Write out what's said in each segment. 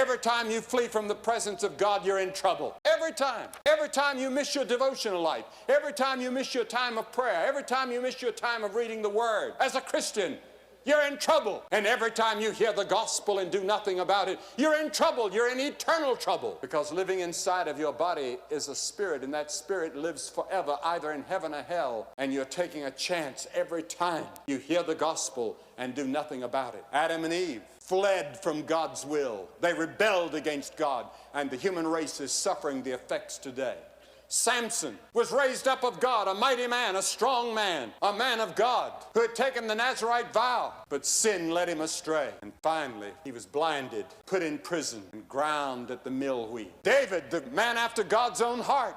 Every time you flee from the presence of God, you're in trouble. Every time. Every time you miss your devotional life. Every time you miss your time of prayer. Every time you miss your time of reading the Word. As a Christian, you're in trouble. And every time you hear the gospel and do nothing about it, you're in trouble. You're in eternal trouble. Because living inside of your body is a spirit, and that spirit lives forever, either in heaven or hell. And you're taking a chance every time you hear the gospel and do nothing about it. Adam and Eve fled from God's will. They rebelled against God, and the human race is suffering the effects today. Samson was raised up of God, a mighty man, a strong man, a man of God who had taken the Nazirite vow, but sin led him astray. And finally, he was blinded, put in prison, and ground at the mill wheel. David, the man after God's own heart,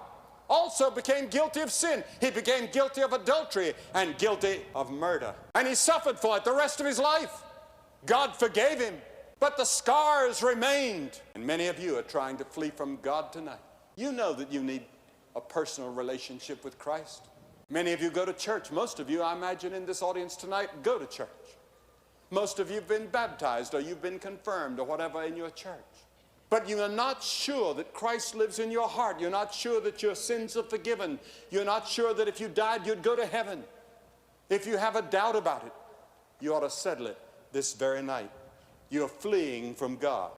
also became guilty of sin. He became guilty of adultery and guilty of murder. And he suffered for it the rest of his life. God forgave him, but the scars remained. And many of you are trying to flee from God tonight. You know that you need a personal relationship with Christ. Many of you go to church. Most of you, I imagine, in this audience tonight, go to church. Most of you have been baptized or you've been confirmed or whatever in your church. But you are not sure that Christ lives in your heart. You're not sure that your sins are forgiven. You're not sure that if you died, you'd go to heaven. If you have a doubt about it, you ought to settle it this very night. You're fleeing from God.